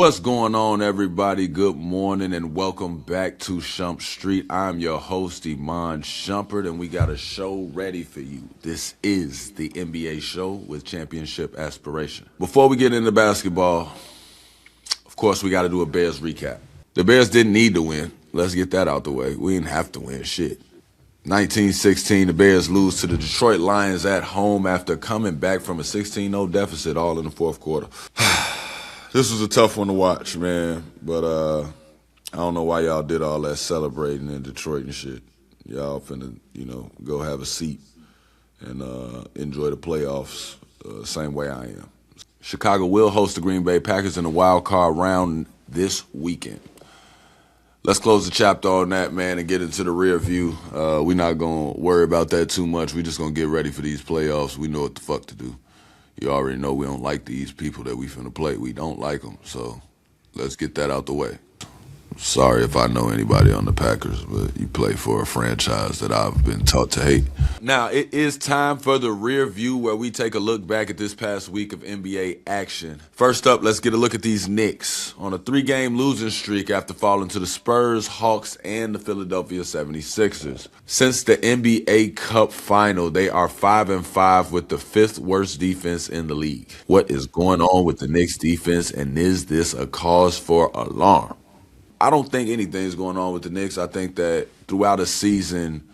What's going on, everybody? Good morning and welcome back to SHUMP Street. I'm your host, Iman Shumpert, and we got a show ready for you. This is the NBA show with championship aspiration. Before we get into basketball, of course, we got to do a Bears recap. The Bears didn't need to win. Let's get that out the way. We didn't have to win shit. 1916, the Bears lose to the Detroit Lions at home after coming back from a 16-0 deficit all in the fourth quarter. This was a tough one to watch, man. But I don't know why y'all did all that celebrating in Detroit and shit. Y'all finna, go have a seat and enjoy the playoffs same way I am. Chicago will host the Green Bay Packers in the wild card round this weekend. Let's close the chapter on that, man, and get into the rear view. We're not going to worry about that too much. We're just going to get ready for these playoffs. We know what the fuck to do. You already know we don't like these people that we finna play. We don't like them, so let's get that out the way. Sorry if I know anybody on the Packers, but you play for a franchise that I've been taught to hate. Now, it is time for the rear view where we take a look back at this past week of NBA action. First up, let's get a look at these Knicks on a 3-game losing streak after falling to the Spurs, Hawks, and the Philadelphia 76ers. Since the NBA Cup final, they are 5-5 with the 5th worst defense in the league. What is going on with the Knicks defense, and is this a cause for alarm? I don't think anything's going on with the Knicks. I think that throughout a season,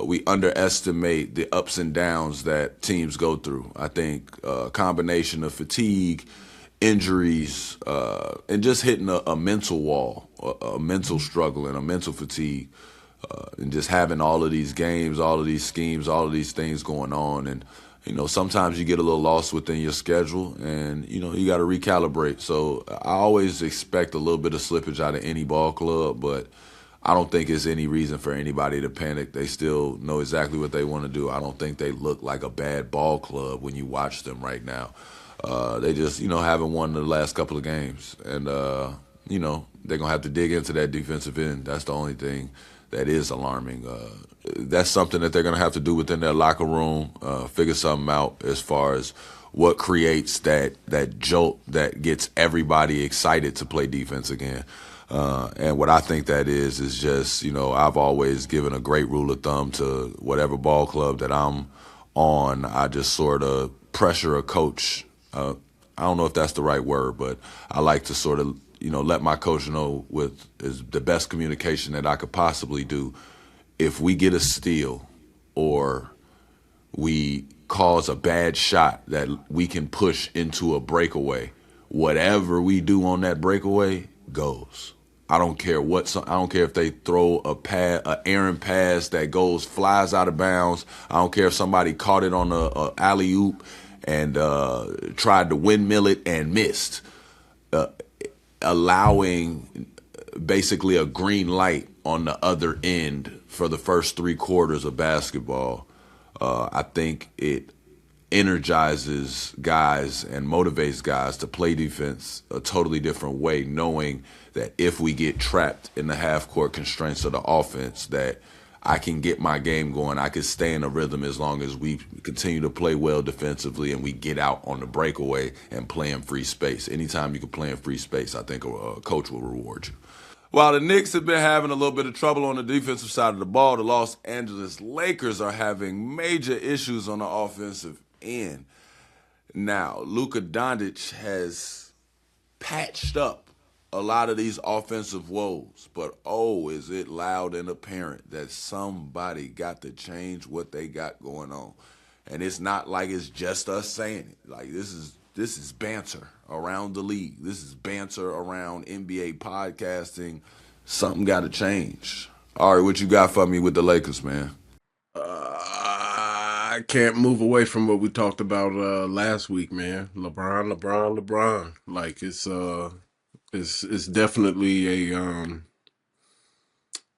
we underestimate the ups and downs that teams go through. I think a combination of fatigue, injuries, and just hitting a mental wall, a mental struggle and a mental fatigue, and just having all of these games, all of these schemes, all of these things going on. And sometimes you get a little lost within your schedule and, you got to recalibrate. So I always expect a little bit of slippage out of any ball club, but I don't think it's any reason for anybody to panic. They still know exactly what they want to do. I don't think they look like a bad ball club when you watch them right now. They just, haven't won the last couple of games. And, they're going to have to dig into that defensive end. That's the only thing that is alarming. That's something that they're going to have to do within their locker room, figure something out as far as what creates that jolt that gets everybody excited to play defense again. And what I think that is just, I've always given a great rule of thumb to whatever ball club that I'm on. I just sort of pressure a coach. I don't know if that's the right word, but I like to sort of, let my coach know with is the best communication that I could possibly do. If we get a steal or we cause a bad shot that we can push into a breakaway, whatever we do on that breakaway goes. I don't care if they throw a errant pass that flies out of bounds. I don't care if somebody caught it on a alley-oop and tried to windmill it and missed. Allowing basically a green light on the other end for the first 3 quarters of basketball, I think it energizes guys and motivates guys to play defense a totally different way, knowing that if we get trapped in the half-court constraints of the offense, that I can get my game going. I can stay in a rhythm as long as we continue to play well defensively and we get out on the breakaway and play in free space. Anytime you can play in free space, I think a coach will reward you. While the Knicks have been having a little bit of trouble on the defensive side of the ball, the Los Angeles Lakers are having major issues on the offensive end. Now, Luka Doncic has patched up a lot of these offensive woes, but is it loud and apparent that somebody got to change what they got going on. And it's not like it's just us saying it. Like this is banter around the league. This is banter around NBA podcasting. Something got to change. All right, what you got for me with the Lakers, man? I can't move away from what we talked about last week, man. LeBron. Like it's definitely a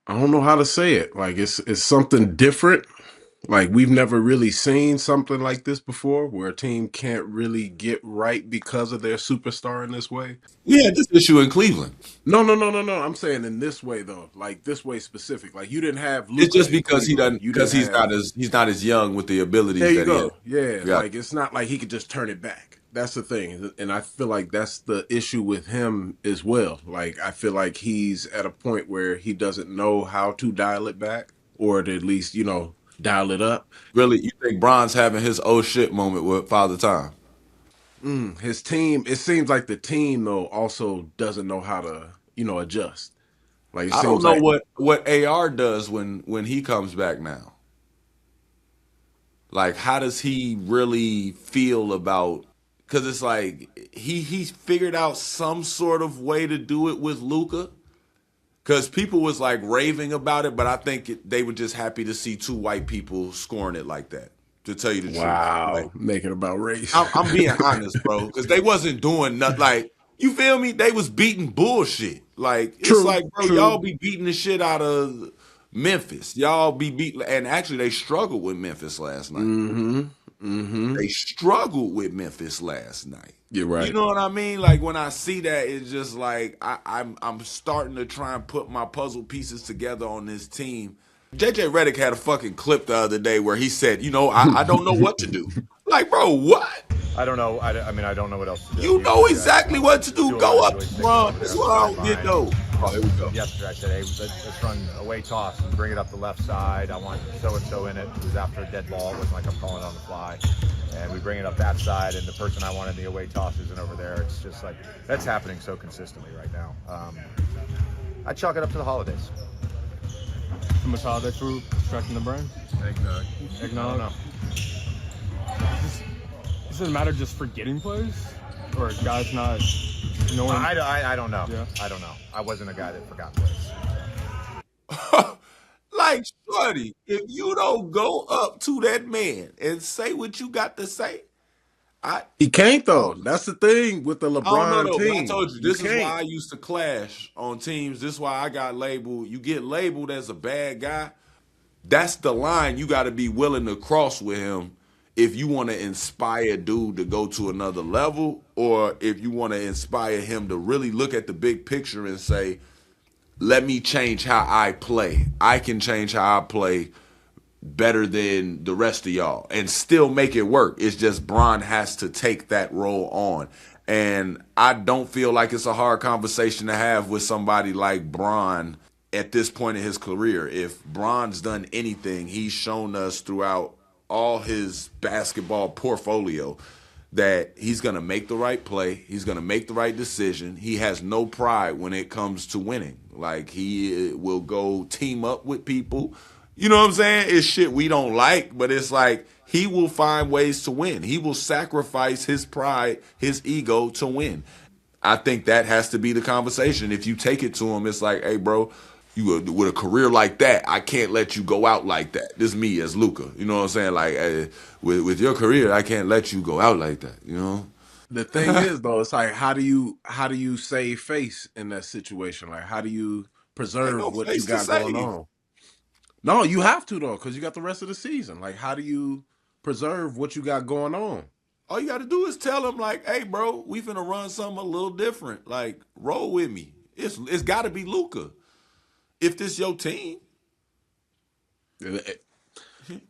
I don't know how to say it. Like it's something different. Like we've never really seen something like this before, where a team can't really get right because of their superstar in this way. We had this issue in Cleveland. No. I'm saying in this way though, like this way specific. Like you didn't have It's Luka just in because he Cleveland. doesn't, You because didn't he's have. not as young with the abilities There you that he has. go. Yeah, Yeah. like it's not like he could just turn it back. That's the thing, and I feel like that's the issue with him as well. Like I feel like he's at a point where he doesn't know how to dial it back, or to at least dial it up. Really, you think Bron's having his oh shit moment with Father Time? His team, it seems like the team though also doesn't know how to adjust. Like it I don't seems know like what AR does when he comes back now. Like, how does he really feel about? Because it's like he figured out some sort of way to do it with Luca. Because people was like raving about it, but I think they were just happy to see two white people scoring it like that. To tell you the truth, like wow, make it about race. I'm being honest, bro, because they wasn't doing nothing. Like, you feel me? They was beating bullshit. Like, it's True, like, bro, y'all true. be beating the shit out of Memphis. Y'all be beating, and actually they struggled with Memphis last night. Mm-hmm. Mm-hmm. They struggled with Memphis last night. You're You right. know what I mean? Like when I see that, it's just like I'm starting to try and put my puzzle pieces together on this team. JJ Redick had a fucking clip the other day where he said, I don't know what to do. Like, bro, what? I don't know. I mean, I don't know what else to do. You know Usually, exactly what to do. do a lot Go of up really to sticking Bron. over This there is on the what I don't get sideline. though. Oh, here we go. Yesterday, I said, hey, let's run away toss and bring it up the left side. I want so-and-so in it. It was after a dead ball. It wasn't like I'm calling on the fly. And we bring it up that side, and the person I wanted the away toss isn't over there. It's just like, that's happening so consistently right now. I chalk it up to the holidays. Too much holiday food, stretching the brain. Eggnog. Eggnog. I don't know. Does it matter just forgetting plays, or guys not knowing? I don't know. Yeah. I don't know. I wasn't a guy that forgot plays. Like, shorty, if you don't go up to that man and say what you got to say, I He can't though. That's the thing with the I don't know LeBron though, but I team. told you You this is why can't. I used to clash on teams. This is why I got labeled. You get labeled as a bad guy. That's the line you got to be willing to cross with him if you want to inspire dude to go to another level, or if you want to inspire him to really look at the big picture and say, "Let me change how I play. I can change how I play better than the rest of y'all and still make it work." It's just Bron has to take that role on. And I don't feel like it's a hard conversation to have with somebody like Bron at this point in his career. If Bron's done anything, he's shown us throughout all his basketball portfolio that he's going to make the right play. He's going to make the right decision. He has no pride when it comes to winning. Like, he will go team up with people. You know what I'm saying? It's shit we don't like, but it's like he will find ways to win. He will sacrifice his pride, his ego to win. I think that has to be the conversation. If you take it to him, it's like, hey, bro, you with a career like that, I can't let you go out like that. This is me as Luca. You know what I'm saying? Like, with your career, I can't let you go out like that. You know? The thing is though, it's like how do you save face in that situation? Like how do you Ain't preserve no what you face to got going save. on? No, you have to though, because you got the rest of the season. Like how do you preserve what you got going on? All you got to do is tell him, like, hey, bro, we finna run something a little different. Like, roll with me. It's got to be Luca. If this your team,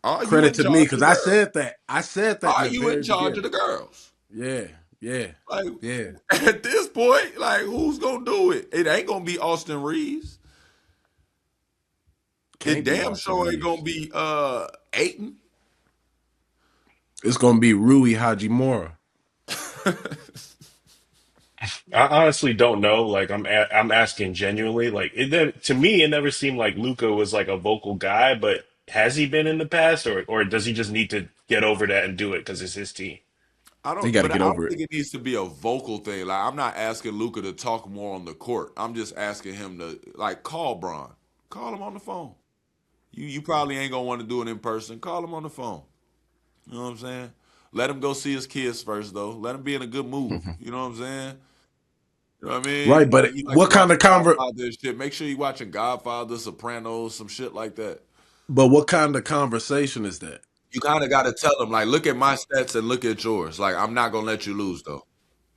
are you Credit in to me charge of because the I girls? said that. I said that in Are the you in very charge of beginning. the girls? Yeah, yeah, Like, yeah. at this point, like, who's gonna do it? It ain't gonna be Austin Reeves. It Can't be damn Austin sure ain't Reeves. gonna be Aiton. It's gonna be Rui Hachimura. I honestly don't know. Like I'm asking genuinely. Like to me, it never seemed like Luca was like a vocal guy. But has he been in the past, or does he just need to get over that and do it because it's his team? They got to But I get don't over it. think it needs to be a vocal thing. Like, I'm not asking Luca to talk more on the court. I'm just asking him to, like, call Braun. Call him on the phone. You probably ain't gonna want to do it in person. Call him on the phone. You know what I'm saying? Let him go see his kids first, though. Let him be in a good mood. Mhm. You know what I'm saying? You know what I mean? Right, but He like to what kind watch of conver? Godfather and shit. Make sure you watching Godfather, Sopranos, some shit like that. But what kind of conversation is that? You kind of got to tell him, like, look at my stats and look at yours. Like, I'm not gonna let you lose, though.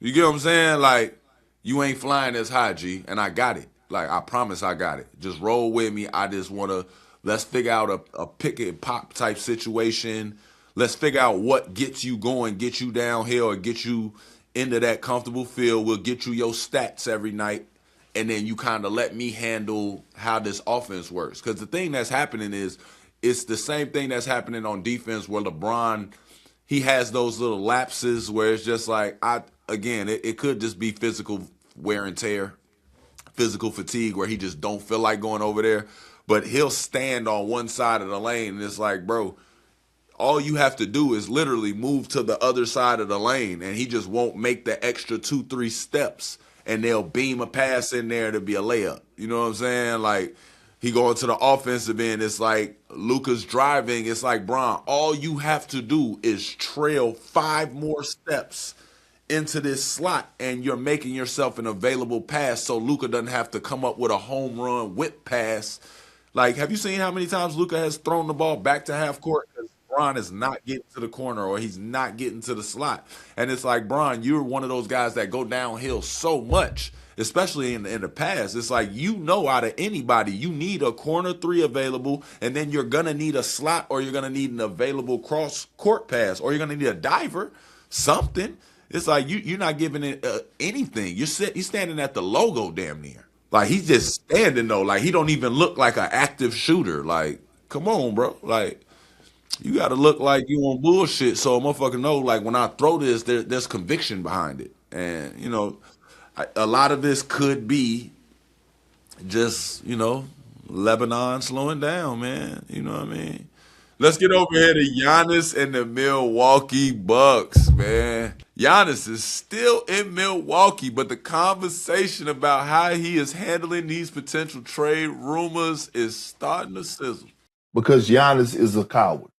You get what I'm saying? Like, you ain't flying as high, G, and I got it. Like, I promise I got it. Just roll with me. I just wanna let's figure out a pick and pop type situation. let's figure out what gets you going, get you downhill, or get you into that comfortable field. We'll get you your stats every night, and then you kind of let me handle how this offense works. Because the thing that's happening is it's the same thing that's happening on defense where LeBron, he has those little lapses where it's just like, it could just be physical wear and tear, physical fatigue where he just don't feel like going over there. But he'll stand on one side of the lane, and it's like, bro, all you have to do is literally move to the other side of the lane, and he just won't make the extra 2-3 steps, and they'll beam a pass in there to be a layup. You know what I'm saying? Like, he going to the offensive end. It's like Luka's driving. It's like, Bron, all you have to do is trail 5 more steps into this slot, and you're making yourself an available pass so Luka doesn't have to come up with a home run whip pass. Like, have you seen how many times Luka has thrown the ball back to half court because Bron is not getting to the corner or he's not getting to the slot? And it's like, Bron, you're one of those guys that go downhill so much, especially in the pass. It's like, out of anybody, you need a corner 3 available, and then you're going to need a slot, or you're going to need an available cross-court pass, or you're going to need a diver, something. It's like you're not giving it anything. You're standing at the logo damn near. Like, he's just standing, though. Like, he don't even look like an active shooter. Like, come on, bro. Like, you got to look like you on bullshit so a motherfucker know, like, when I throw this, there's conviction behind it. And, a lot of this could be just, Lebanon slowing down, man. You know what I mean? Let's get over here to Giannis and the Milwaukee Bucks, man. Giannis is still in Milwaukee, but the conversation about how he is handling these potential trade rumors is starting to sizzle. Because Giannis is a coward.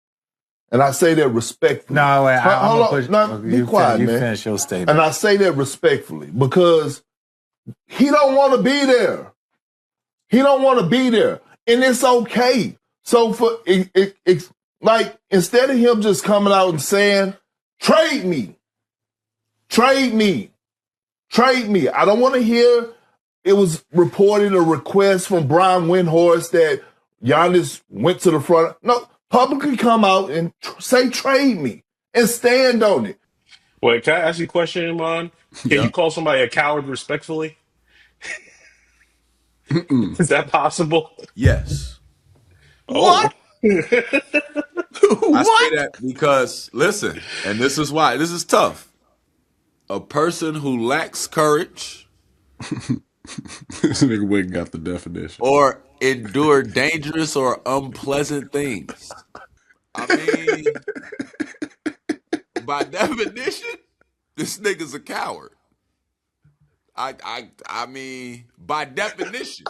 And I say that respectfully. No, wait, hold on. Be quiet, man. You finish your statement. And I say that respectfully because he don't want to be there. He don't want to be there. And it's okay. So instead of him just coming out and saying, trade me. I don't want to hear it was reported a request from Brian Windhorst that Giannis went to the front. No, publicly come out and say trade me and stand on it. Wait, can I ask you a question, Iman? Can you call somebody a coward respectfully? Is that possible? Yes. What? I say that because, listen, and this is why. This is tough. A person who lacks courage This nigga Wick got the definition. or endure dangerous or unpleasant things. I mean, by definition, this nigga's a coward. I mean, by definition,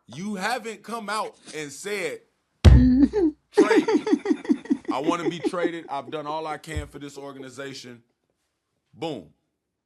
you haven't come out and said, trade me. I want to be traded. I've done all I can for this organization. Boom.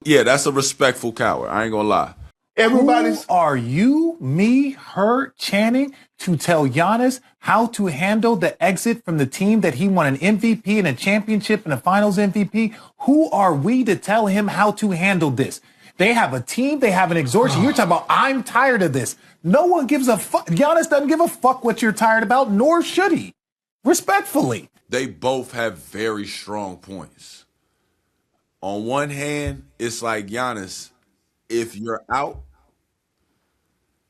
Yeah, that's a respectful coward. I ain't gonna lie. Who are you, me, her, Channing, to tell Giannis how to handle the exit from the team that he won an MVP and a championship and a finals MVP? Who are we to tell him how to handle this? They have a team. They have an exhaustion. You're talking about, I'm tired of this. No one gives a fuck. Giannis doesn't give a fuck what you're tired about, nor should he. Respectfully. They both have very strong points. On one hand, it's like, Giannis, if you're out,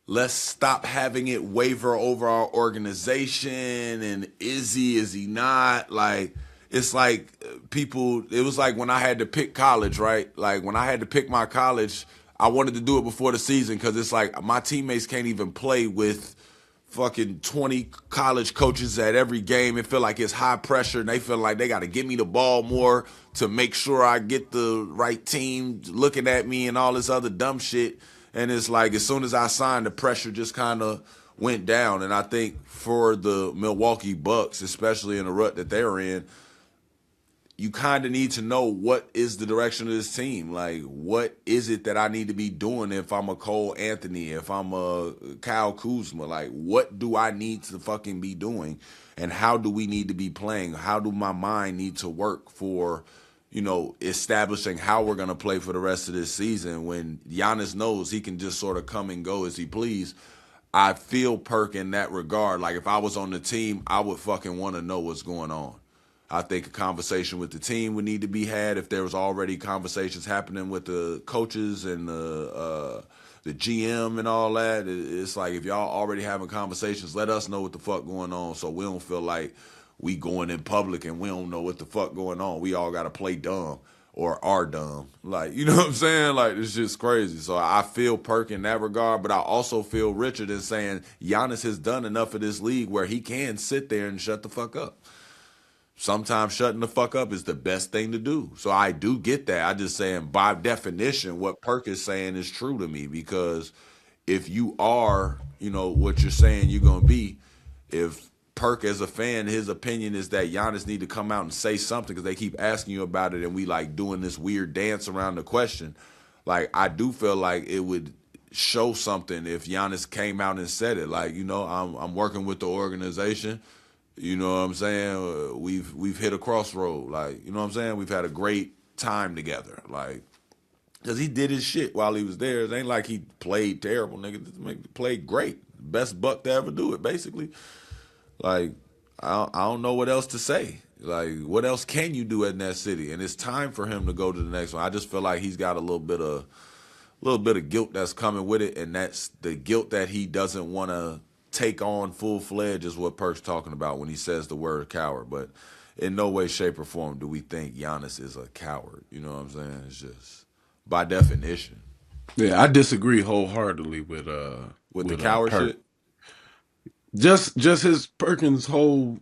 let's stop having it waver over our organization. And is he not? Like, it's like it was like when I had to pick college, right? Like, when I had to pick my college, I wanted to do it before the season because it's like my teammates can't even play with fucking 20 college coaches at every game. It feel like it's high pressure, and they feel like they got to give me the ball more to make sure I get the right team looking at me and all this other dumb shit. And it's like, as soon as I signed, the pressure just kind of went down. And I think for the Milwaukee Bucks, especially in the rut that they're in, you kind of need to know what is the direction of this team. Like, what is it that I need to be doing if I'm a Cole Anthony, if I'm a Kyle Kuzma? Like, what do I need to fucking be doing? And how do we need to be playing? How do my mind need to work for, establishing how we're going to play for the rest of this season when Giannis knows he can just sort of come and go as he please? I feel Perk in that regard. Like, if I was on the team, I would fucking want to know what's going on. I think a conversation with the team would need to be had if there was already conversations happening with the coaches and the GM and all that. It's like, if y'all already having conversations, let us know what the fuck going on, so we don't feel like we going in public and we don't know what the fuck going on. We all got to play dumb or are dumb. Like, you know what I'm saying? Like, it's just crazy. So I feel Perk in that regard, but I also feel Richard in saying Giannis has done enough of this league where he can sit there and shut the fuck up. Sometimes shutting the fuck up is the best thing to do. So I do get that. I just saying, by definition, what Perk is saying is true to me, because if you are, what you're saying you're going to be, if Perk as a fan, his opinion is that Giannis need to come out and say something because they keep asking you about it and we like doing this weird dance around the question. Like, I do feel like it would show something if Giannis came out and said it. Like, I'm working with the organization. You know what I'm saying? We've hit a crossroad. Like, you know what I'm saying? We've had a great time together. Like, because he did his shit while he was there. It ain't like he played terrible, nigga. He played great. Best buck to ever do it, basically. Like, I don't know what else to say. Like, what else can you do in that city? And it's time for him to go to the next one. I just feel like he's got a little bit of guilt that's coming with it, and that's the guilt that he doesn't want to take on full-fledged, is what Perk's talking about when he says the word coward. But in no way, shape, or form do we think Giannis is a coward. You know what I'm saying? It's just by definition. Yeah, I disagree wholeheartedly with the coward Perk. shit. Just his Perkins whole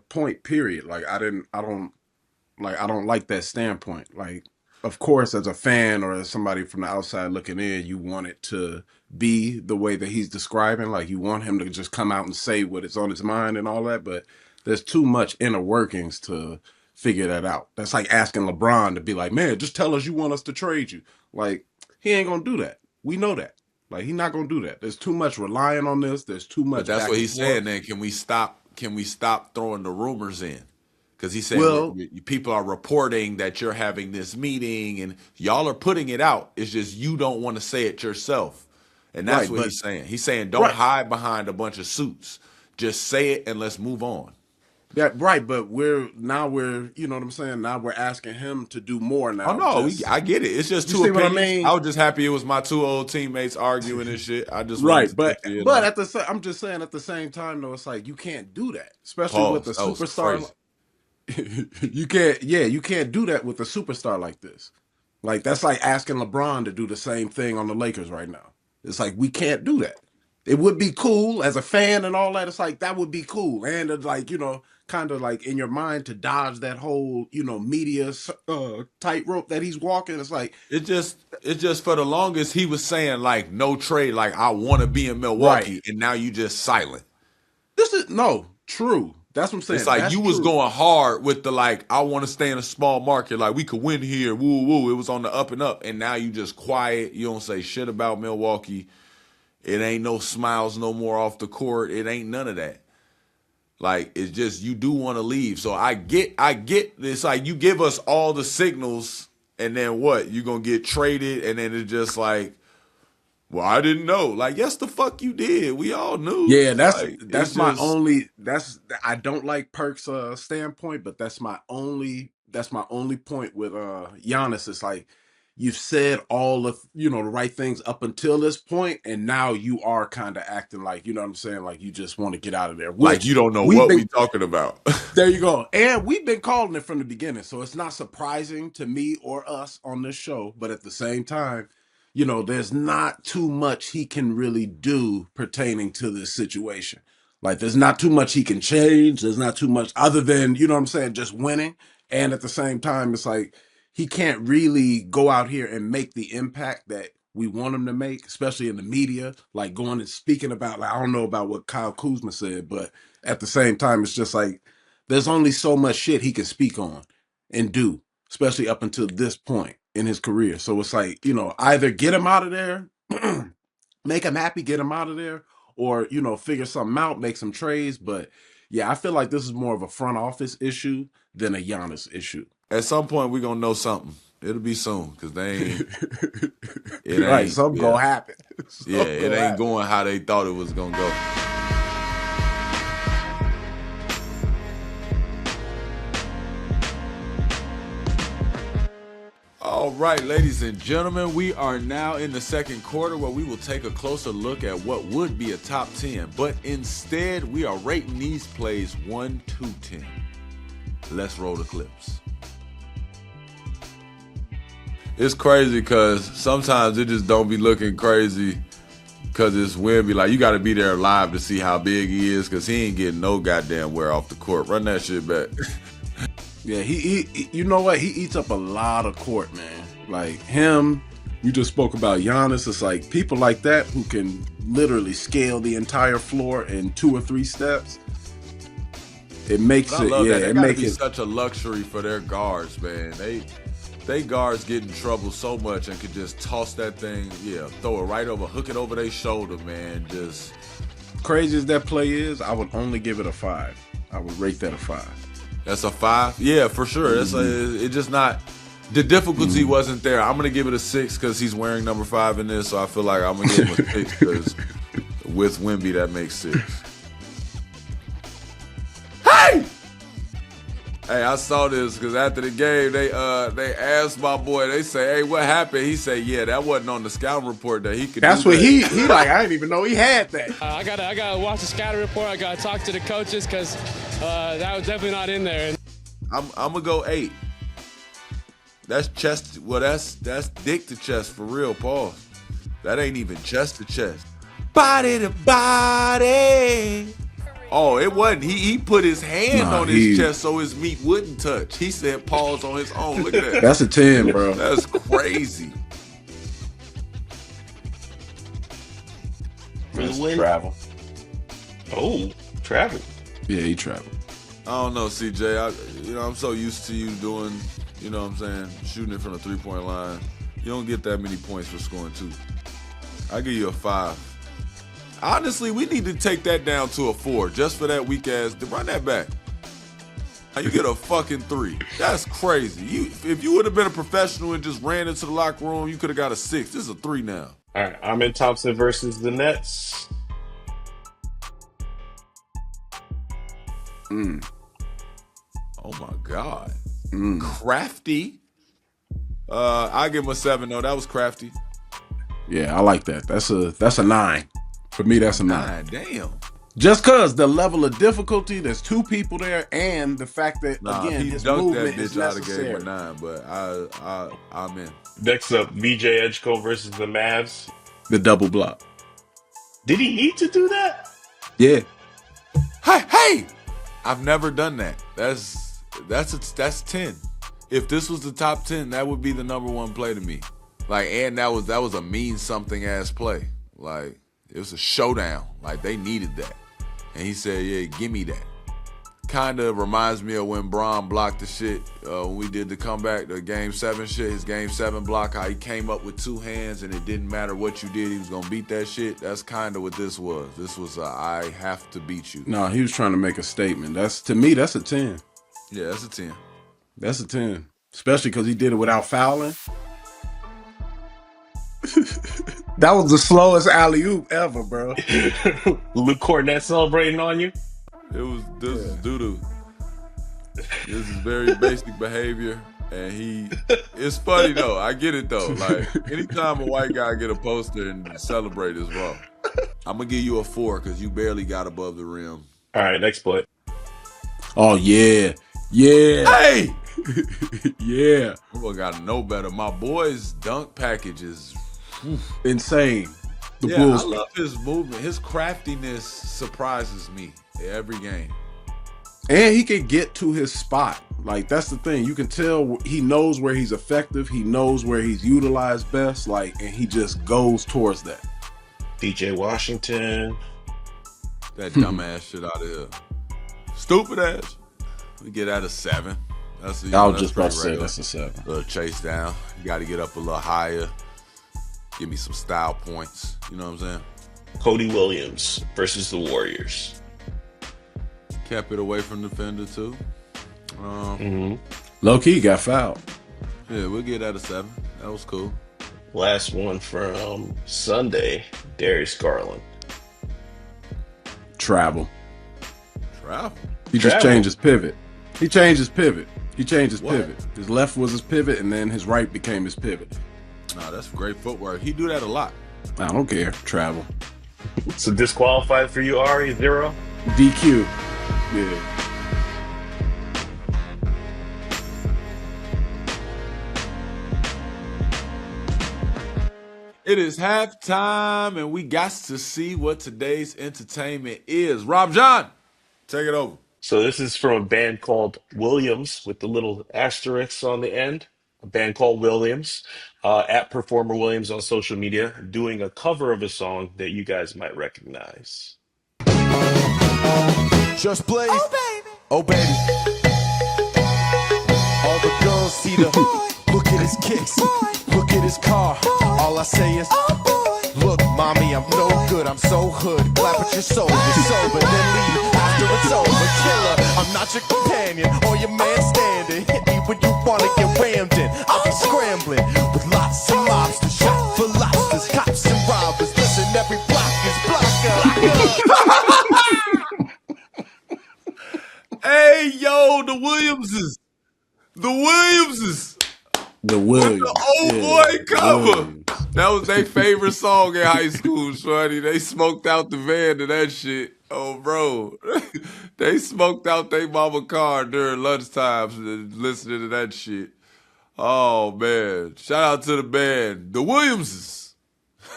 point period. Like, I don't like that standpoint. Like, of course, as a fan or as somebody from the outside looking in, you want it to be the way that he's describing. Like, you want him to just come out and say what is on his mind and all that. But there's too much inner workings to figure that out. That's like asking LeBron to be like, man, just tell us you want us to trade you. Like, he ain't going to do that. We know that. Like, he's not going to do that. There's too much relying on this. There's too much. But that's what he's saying. Then can we stop throwing the rumors in? Because he said, well, people are reporting that you're having this meeting and y'all are putting it out. It's just you don't want to say it yourself. And that's what he's saying. He's saying, don't hide behind a bunch of suits. Just say it and let's move on. Yeah, right. But we're you know what I'm saying? Now we're asking him to do more now. Oh, no, I get it. It's just two opinions. What I mean? I was just happy it was my two old teammates arguing and shit. I just but I'm just saying at the same time, though, it's like you can't do that, especially with the superstar. You can't do that with a superstar like this. Like, that's like asking LeBron to do the same thing on the Lakers right now. It's like, we can't do that. It would be cool as a fan and all that. It's like, that would be cool. And it's like, kind of like in your mind to dodge that whole, media tightrope that he's walking. It's like, it just for the longest he was saying like no trade, like I want to be in Milwaukee, and now you just silent. This is true. That's what I'm saying. It's like you was going hard with the like, I want to stay in a small market, like we could win here, woo woo. It was on the up and up, and now you just quiet. You don't say shit about Milwaukee. It ain't no smiles no more off the court. It ain't none of that. Like, it's just you do want to leave. So I get. It's like you give us all the signals, and then what? You gonna get traded, and then it's just like, well, I didn't know. Like, yes, the fuck you did. We all knew. Yeah, that's my only. I don't like Perk's standpoint, but that's my only point with Giannis. It's like, you've said all of the right things up until this point, and now you are kind of acting like, you know what I'm saying, like you just want to get out of there. Like you don't know what we're talking about. There you go. And we've been calling it from the beginning, so it's not surprising to me or us on this show. But at the same time, there's not too much he can really do pertaining to this situation. Like, there's not too much he can change. There's not too much other than, you know what I'm saying, just winning. And at the same time, it's like he can't really go out here and make the impact that we want him to make, especially in the media, like going and speaking about, like, I don't know about what Kyle Kuzma said, but at the same time, it's just like there's only so much shit he can speak on and do, especially up until this point in his career. So it's like, either get him out of there, make him happy, get him out of there, or, figure something out, make some trades. But yeah, I feel like this is more of a front office issue than a Giannis issue. At some point, we're going to know something. It'll be soon, because they ain't. Something going to happen. It ain't going how they thought it was going to go. All right, ladies and gentlemen, we are now in the second quarter where we will take a closer look at what would be a top 10, but instead we are rating these plays 1 to 10. Let's roll the clips. It's crazy because sometimes it just don't be looking crazy because it's Wemby. Like, you got to be there live to see how big he is because he ain't getting no goddamn wear off the court. Run that shit back. Yeah, he you know what? He eats up a lot of court, man. Like him, you just spoke about Giannis. It's like people like that who can literally scale the entire floor in 2 or 3 steps. It makes I it, love yeah, that. It it gotta makes be it. such a luxury for their guards, man. They guards get in trouble so much and could just toss that thing, throw it right over, hook it over their shoulder, man. Just Crazy as that play is, I would only give it a 5. I would rate that a 5. that's a 5. Yeah, for sure. It just not. The difficulty wasn't there. I'm gonna give it a 6 because he's wearing number 5 in this, so I feel like I'm gonna give him a 6 because with Wemby that makes 6. Hey! Hey, I saw this because after the game, they asked my boy. They say, "Hey, what happened?" He said, "Yeah, that wasn't on the scouting report that he could." That's do what that. he like. I didn't even know he had that. I gotta watch the scouting report. I gotta talk to the coaches because that was definitely not in there. I'm gonna go 8. That's chest. Well, that's dick to chest for real, Paul. That ain't even chest to chest. Body to body. Oh, it wasn't. He put his hand on his chest so his meat wouldn't touch. He said pause on his own. Look at that. That's a 10, bro. That's crazy. For the win. Travel. Oh, travel. Yeah, he traveled. I don't know, CJ. I'm so used to you doing, what I'm saying, shooting it from the 3-point line. You don't get that many points for scoring 2. I give you a 5. Honestly, we need to take that down to a 4 just for that weak ass. Run that back. You get a fucking 3. That's crazy. If you would have been a professional and just ran into the locker room, you could have got a 6. This is a 3 now. All right, Iman Thompson versus the Nets. Oh my God. Crafty. I give him a 7 though. That was crafty. Yeah, I like that. That's a 9. For me, that's a 9. Damn. Just cause the level of difficulty, there's 2 people there, and the fact that again he his dunked movement that is bitch out of necessary. game with 9, but I'm in. Next up, VJ Edgecombe versus the Mavs. The double block. Did he need to do that? Yeah. Hey! I've never done that. That's 10. If this was the top 10, that would be the number 1 play to me. Like, and that was a mean something ass play. Like, it was a showdown. Like, they needed that. And he said, yeah, give me that. Kind of reminds me of when Bron blocked the shit when we did the comeback, the Game 7 shit, his Game 7 block, how he came up with 2 hands and it didn't matter what you did, he was going to beat that shit. That's kind of what this was. This was I have to beat you. No, he was trying to make a statement. To me, that's a 10. Yeah, that's a 10. That's a 10. Especially because he did it without fouling. That was the slowest alley-oop ever, bro. Luke Cornett celebrating on you? This is doo-doo. This is very basic behavior. And it's funny though. I get it though. Like, anytime a white guy get a poster and celebrate is wrong. I'm going to give you a 4 because you barely got above the rim. All right, next play. Oh, yeah. Yeah. Hey! Yeah. We got to know better. My boy's dunk package is insane. The I Bulls. love his movement. His craftiness surprises me every game. And he can get to his spot. Like, that's the thing. You can tell he knows where he's effective. He knows where he's utilized best. Like, and he just goes towards that. DJ Washington. That dumbass shit out of here. Stupid ass. We get at a 7. I was just about to say that's a 7. A little chase down. You got to get up a little higher. Give me some style points. You know what I'm saying? Cody Williams versus the Warriors. Kept it away from the defender too. Low key got fouled. Yeah, we'll get at a 7. That was cool. Last one from Sunday, Darius Garland. Travel. Travel. He just changed his pivot. He changed his pivot. He changed his What? pivot. His left was his pivot, and then his right became his pivot. Nah, that's great footwork. He do that a lot. I don't care. Travel. So disqualified for you, Ahrii, 0? DQ. Yeah. It is halftime, and we got to see what today's entertainment is. Rob John, take it over. So this is from a band called Williams with the little asterisks on the end. A band called Williams, at Performer Williams on social media, doing a cover of a song that you guys might recognize. Just Blaze. Oh baby. All the girls see the look at his kicks, look at his car. All I say is, look, mommy, I'm no good, I'm so hood. Clap at your soul, you're sober, then leave after it's over. Killer, I'm not your companion or your man standing. Hit me when you wanna get rammed in. I'll be scrambling with lots of mobsters, shot for lobsters, cops and robbers. Listen, every block is blocker. Hey, yo, the Williamses. The Williamses. The With Williams. the old Yeah, boy cover. Williams. That was their favorite song in high school, shorty. They smoked out the van to that shit. Oh, bro. They smoked out their mama car during lunchtime listening to that shit. Oh, man. Shout out to the band. The Williamses.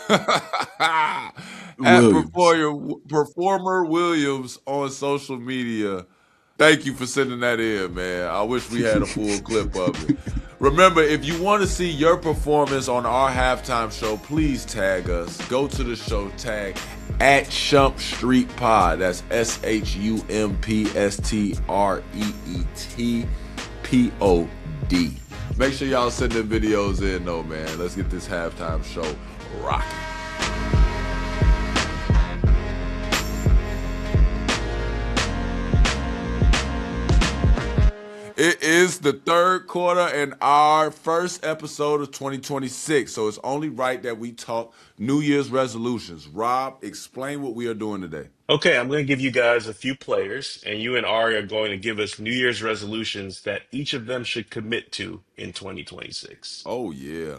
At Williams. Performer Williams on social media. Thank you for sending that in, man. I wish we had a full clip of it. Remember, if you want to see your performance on our halftime show, please tag us. Go to the show, tag at SHUMP Street Pod. That's SHUMPSTREETPOD. Make sure y'all send them videos in, though, man. Let's get this halftime show rocking. It is the third quarter and our first episode of 2026, so it's only right that we talk New Year's resolutions. Rob, explain what we are doing today. Okay, I'm going to give you guys a few players, and you and Ari are going to give us New Year's resolutions that each of them should commit to in 2026. Oh, yeah.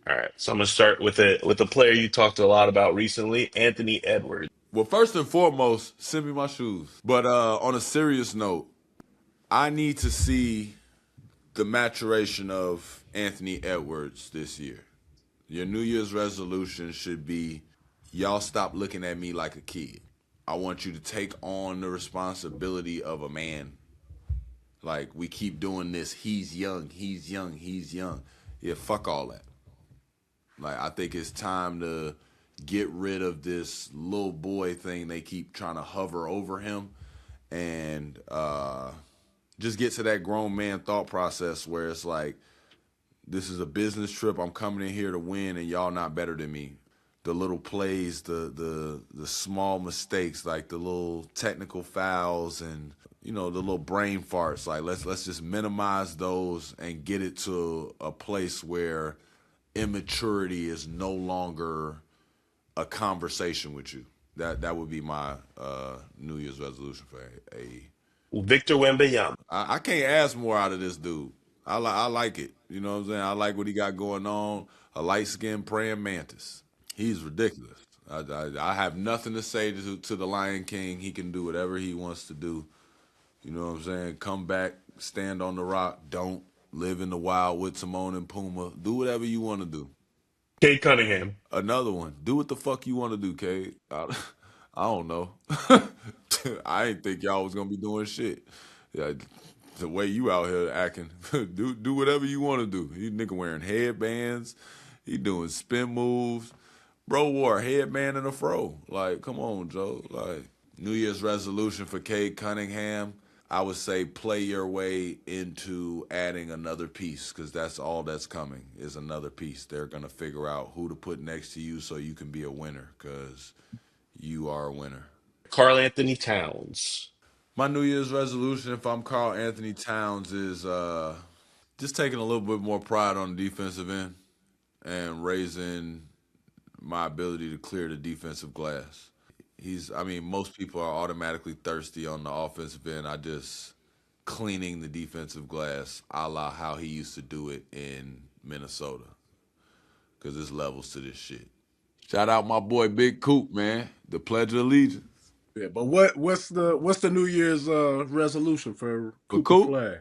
All right, so I'm going to start with a player you talked a lot about recently, Anthony Edwards. Well, first and foremost, send me my shoes. But on a serious note, I need to see the maturation of Anthony Edwards this year. Your New Year's resolution should be, y'all stop looking at me like a kid. I want you to take on the responsibility of a man. Like, we keep doing this, he's young, he's young, he's young. Yeah, fuck all that. Like, I think it's time to get rid of this little boy thing they keep trying to hover over him and just get to that grown man thought process where it's like, this is a business trip. I'm coming in here to win, and y'all not better than me. The little plays, the small mistakes, like the little technical fouls, and the little brain farts. Like let's just minimize those and get it to a place where immaturity is no longer a conversation with you. That would be my New Year's resolution for a Victor Wembanyama. I can't ask more out of this dude. I like it. You know what I'm saying? I like what he got going on. A light-skinned praying mantis. He's ridiculous. I have nothing to say to the Lion King. He can do whatever he wants to do. You know what I'm saying? Come back, stand on the rock. Don't live in the wild with Timon and Pumbaa. Do whatever you want to do. Cade Cunningham. Another one. Do what the fuck you want to do, Cade. I don't know. I didn't think y'all was gonna be doing shit. Yeah, the way you out here acting, do whatever you want to do. You nigga wearing headbands, he doing spin moves. Bro wore a headband and a fro. Like, come on, Joe. Like, New Year's resolution for Cade Cunningham, I would say play your way into adding another piece, because that's all that's coming is another piece. They're gonna figure out who to put next to you so you can be a winner, because you are a winner. Karl Anthony Towns. My New Year's resolution, if I'm Karl Anthony Towns, is just taking a little bit more pride on the defensive end and raising my ability to clear the defensive glass. Most people are automatically thirsty on the offensive end. cleaning the defensive glass, a la how he used to do it in Minnesota. Because there's levels to this shit. Shout out my boy Big Coop, man. The Pledge of Allegiance. Yeah, but what's the New Year's resolution for For Cooper Coop, Flag?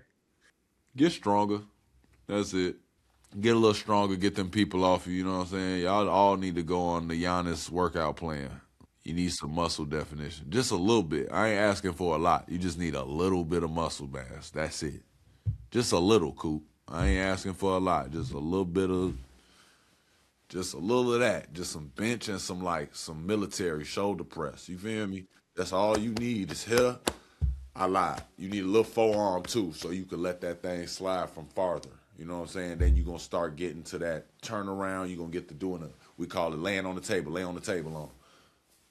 get stronger. That's it. Get a little stronger, get them people off you, you know what I'm saying? Y'all all need to go on the Giannis workout plan. You need some muscle definition. Just a little bit. I ain't asking for a lot. You just need a little bit of muscle mass. That's it. Just a little, Coop. I ain't asking for a lot. Just a little bit of, just a little of that. Just some bench and some military shoulder press. You feel me? That's all you need is here. I lied. You need a little forearm too, so you can let that thing slide from farther. You know what I'm saying? Then you're going to start getting to that turnaround. You're going to get to doing we call it laying on the table. Lay on the table on.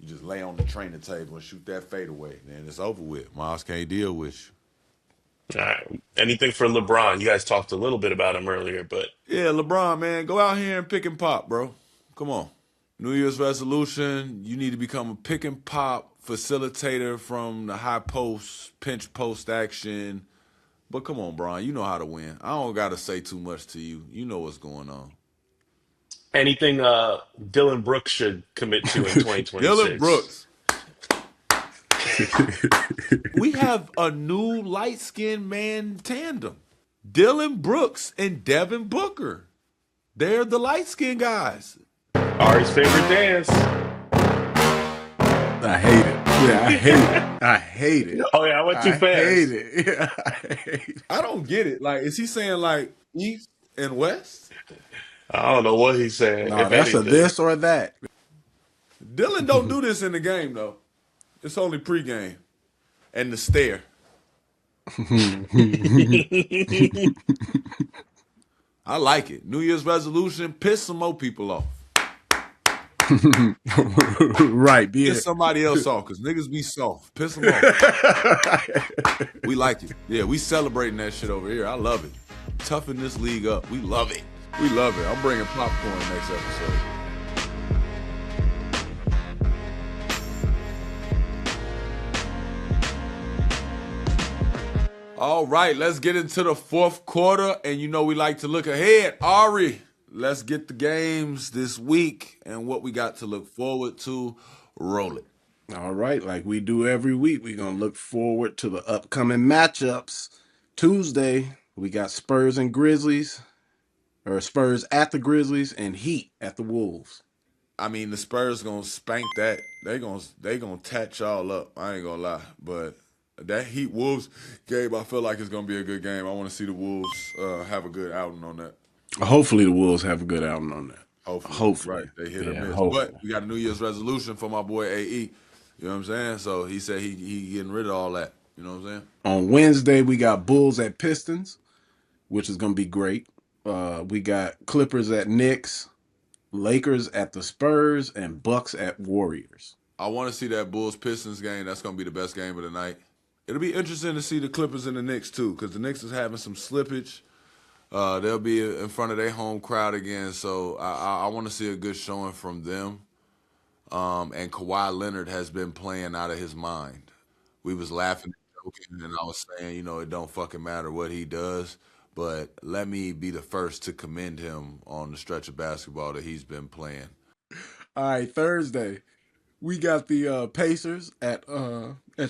You just lay on the training table and shoot that fadeaway. Then it's over with. Miles can't deal with you. All right. Anything for LeBron? You guys talked a little bit about him earlier, but Yeah, LeBron, man, go out here and pick and pop, bro. Come on. New Year's resolution, you need to become a pick and pop facilitator from the high post, pinch post action. But come on, Brian, you know how to win. I don't got to say too much to you. You know what's going on. anything Dylan Brooks should commit to in Dylan 2026? Brooks. We have a new light-skinned man tandem. Dylan Brooks and Devin Booker. They're the light-skinned guys. Ari's favorite dance. I hate it. Yeah, I hate it. I hate it. Oh yeah, I went too I hate fast. it. Yeah, I hate it. I don't get it. Like, is he saying like East and West? I don't know what he's saying, No, if that's a anything. this or that. Dylan don't do this in the game though. It's only pregame and the stare. I like it. New Year's resolution: piss some more people off. Right, Piss somebody else off, because niggas be soft. Piss them off. We like it. Yeah, we celebrating that shit over here. I love it. Toughen this league up. We love it. We love it. I'm bringing popcorn next episode. All right, let's get into the fourth quarter. And you know we like to look ahead. Ahrii, let's get the games this week and what we got to look forward to. Roll it. All right, like we do every week, we're going to look forward to the upcoming matchups. Tuesday, we got Spurs and Grizzlies, or Spurs at the Grizzlies and Heat at the Wolves. I mean, the Spurs gonna spank that. They gonna tat y'all up. I ain't gonna lie, but that Heat Wolves game, I feel like it's gonna be a good game. I want to see the Wolves have a good outing on that. Hopefully, the Wolves have a good outing on that. Hopefully. Right? They hit or miss. Hopefully. But we got a New Year's resolution for my boy AE. You know what I'm saying? So he said he getting rid of all that. You know what I'm saying? On Wednesday, we got Bulls at Pistons, which is going to be great. We got Clippers at Knicks, Lakers at the Spurs, and Bucks at Warriors. I want to see that Bulls-Pistons game. That's going to be the best game of the night. It'll be interesting to see the Clippers and the Knicks, too, because the Knicks is having some slippage. They'll be in front of their home crowd again, so I want to see a good showing from them. And Kawhi Leonard has been playing out of his mind. We was laughing and joking, and I was saying, you know, it don't fucking matter what he does, but let me be the first to commend him on the stretch of basketball that he's been playing. All right, Thursday, we got the Pacers at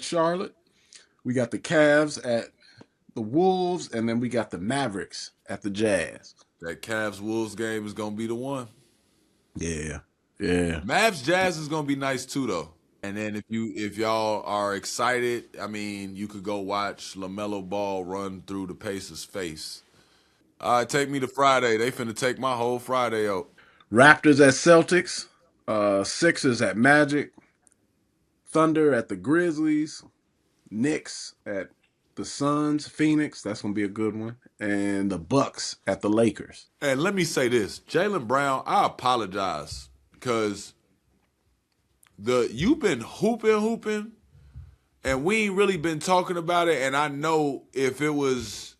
Charlotte. We got the Cavs at the Wolves, and then we got the Mavericks at the Jazz. That Cavs-Wolves game is going to be the one. Yeah. Mavs-Jazz is going to be nice, too, though. And then if y'all are excited, I mean, you could go watch LaMelo Ball run through the Pacers' face. All right, take me to Friday. They finna take my whole Friday out. Raptors at Celtics, Sixers at Magic, Thunder at the Grizzlies, Knicks at the Suns, Phoenix, that's going to be a good one, and the Bucks at the Lakers. And let me say this, Jaylen Brown, I apologize because you've been hooping, and we ain't really been talking about it, and I know if it was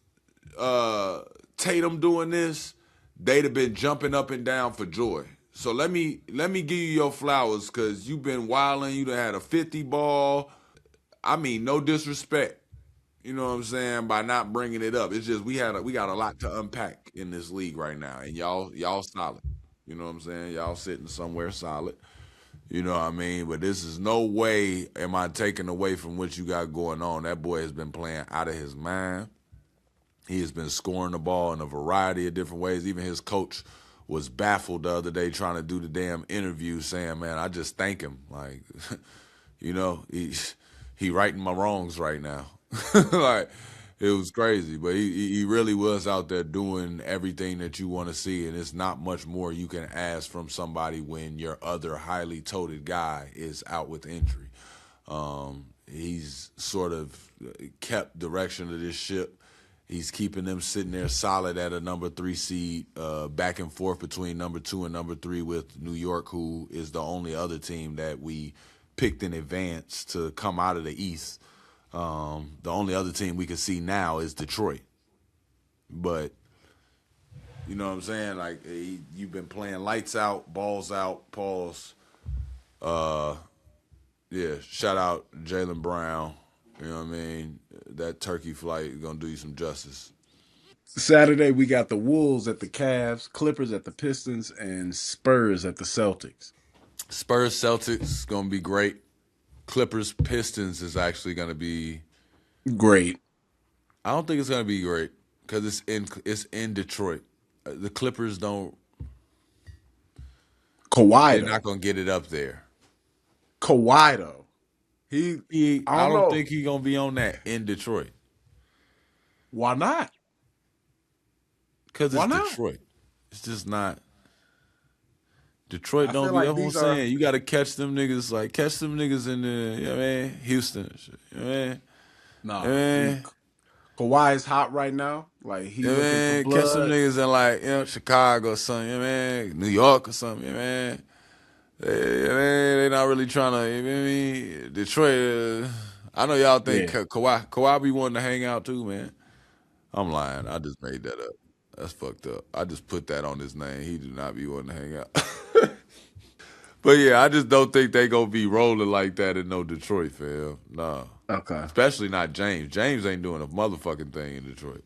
Tatum doing this, they'd have been jumping up and down for joy. So let me give you your flowers because you've been wilding. You done had a 50 ball. I mean, no disrespect. You know what I'm saying? By not bringing it up, it's just we got a lot to unpack in this league right now, and y'all solid. You know what I'm saying? Y'all sitting somewhere solid. You know what I mean? But this is no way am I taking away from what you got going on. That boy has been playing out of his mind. He has been scoring the ball in a variety of different ways. Even his coach was baffled the other day trying to do the damn interview, saying, "Man, I just thank him. Like, you know, he righting my wrongs right now." Like, it was crazy, but he really was out there doing everything that you want to see, and it's not much more you can ask from somebody when your other highly touted guy is out with injury. He's sort of kept direction of this ship. He's keeping them sitting there solid at a number 3 seed, back and forth between number 2 and number 3 with New York, who is the only other team that we picked in advance to come out of the East. The only other team we can see now is Detroit. But, you know what I'm saying? Like, you've been playing lights out, balls out, pause. Yeah, shout out Jaylen Brown. You know what I mean? That turkey flight is going to do you some justice. Saturday we got the Wolves at the Cavs, Clippers at the Pistons, and Spurs at the Celtics. Spurs Celtics going to be great. Clippers Pistons is actually going to be great. I don't think it's going to be great because it's in Detroit. The Clippers don't. Kawhi, they're not going to get it up there. Kawhi though, I don't think he's going to be on that in Detroit. Why not? Because it's Detroit. It's just not. Detroit don't be. Like that's what I'm saying. You got to catch them niggas. Like catch them niggas in the. You know what I mean? Houston and shit. You know what I mean? No. You know what I mean? Kawhi is hot right now. Like he's looking for blood. Catch some niggas in like Chicago or something. You know what I mean? New York or something. You know what I mean? They not really trying to. You know what I mean? Detroit. I know y'all think Kawhi be wanting to hang out too, man. I'm lying. I just made that up. That's fucked up. I just put that on his name. He do not be wanting to hang out. But yeah, I just don't think they gonna be rolling like that in no Detroit, fam. Nah. Okay. Especially not James. James ain't doing a motherfucking thing in Detroit.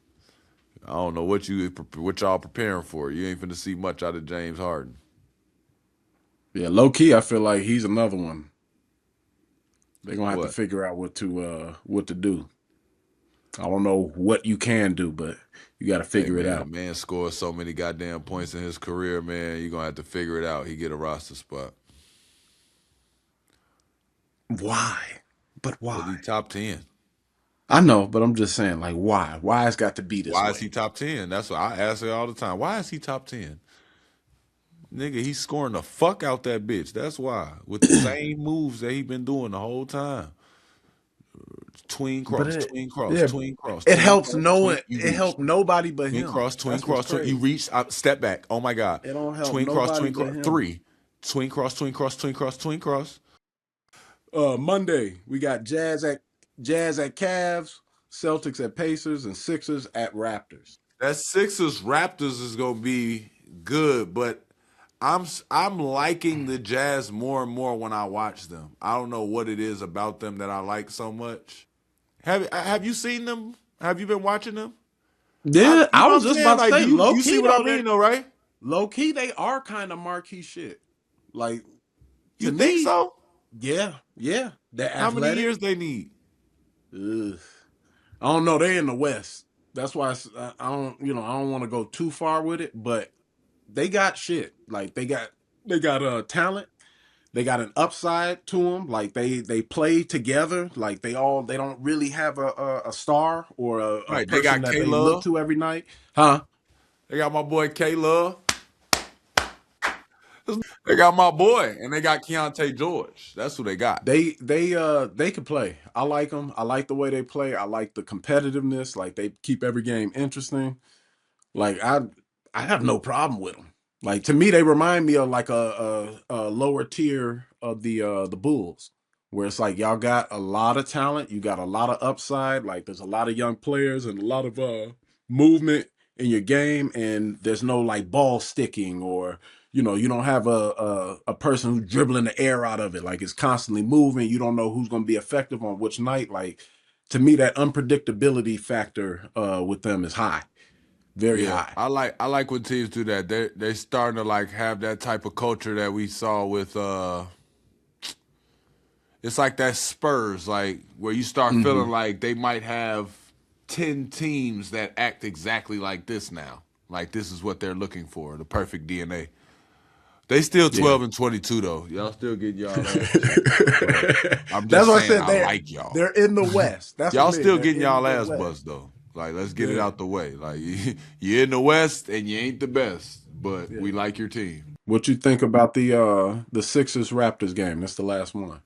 I don't know what y'all preparing for. You ain't finna see much out of James Harden. Yeah, low key, I feel like he's another one. They're gonna have to figure out what to do. I don't know what you can do, but you got to figure it out. Man scores so many goddamn points in his career, man. You're going to have to figure it out. He get a roster spot. Why? But why? Because he top 10. I know, but I'm just saying, like, why? Why it's got to be this way? Why is he top 10? That's what I ask her all the time. Why is he top 10? Nigga, he's scoring the fuck out that bitch. That's why. With the same moves that he been doing the whole time. Tween cross. It helps no one. It helped nobody but him. Tween cross. You reach, step back. Oh my God. It don't help tween cross. 3. Tween cross. Monday we got Jazz at Cavs, Celtics at Pacers, and Sixers at Raptors. That Sixers Raptors is gonna be good, but I'm liking the Jazz more and more when I watch them. I don't know what it is about them that I like so much. Have you seen them? Have you been watching them? Yeah, I was just about to say, low key, you see what I mean, though, right? Low key, they are kind of marquee shit. Like, you think so? Yeah. How many years they need? I don't know. They're in the West. That's why I don't want to go too far with it, but they got shit. Like they got talent. They got an upside to them. Like they play together. Like they don't really have a star or a person they got that K they Love. look to every night. Huh? They got my boy K Love. They got my boy, and they got Keontae George. That's who they got. They can play. I like them. I like the way they play. I like the competitiveness. Like they keep every game interesting. Like I have no problem with them. Like to me, they remind me of like a lower tier of the Bulls, where it's like y'all got a lot of talent, you got a lot of upside. Like there's a lot of young players and a lot of movement in your game, and there's no like ball sticking or you don't have a person who's dribbling the air out of it. Like it's constantly moving. You don't know who's going to be effective on which night. Like to me, that unpredictability factor with them is high, very high. I like when teams do that. They starting to like have that type of culture that we saw with it's like that Spurs, like where you start feeling like they might have 10 teams that act exactly like this now. Like this is what they're looking for, the perfect DNA. They still 12 and 22 though. Y'all still getting y'all ass. I'm just saying I like y'all. They're in the West. That's y'all what still they're getting in y'all the ass West. buzzed though. Like let's get it out the way. Like you're in the West and you ain't the best, but we like your team. What you think about the Sixers Raptors game? That's the last one.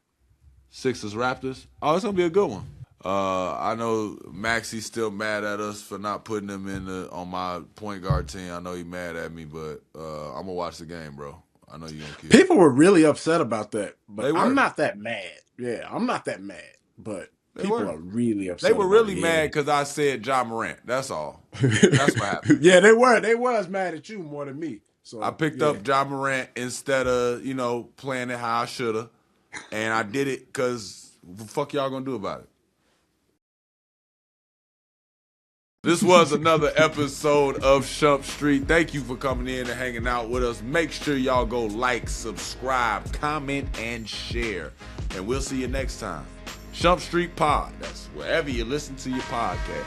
Sixers Raptors. Oh, it's gonna be a good one. I know Maxi's still mad at us for not putting him on my point guard team. I know he's mad at me, but I'm gonna watch the game, bro. I know you're gonna keep. People were really upset about that, but They were. I'm not that mad. Yeah, I'm not that mad, but people are really upset. They were really about mad because I said Ja Morant. That's all. That's what happened. Yeah, they were. They was mad at you more than me. So I picked up Ja Morant instead of playing it how I should have, and I did it because what the fuck y'all gonna do about it? This was another episode of Shump Street. Thank you for coming in and hanging out with us. Make sure y'all go like, subscribe, comment, and share. And we'll see you next time. Shump Street Pod. That's wherever you listen to your podcast.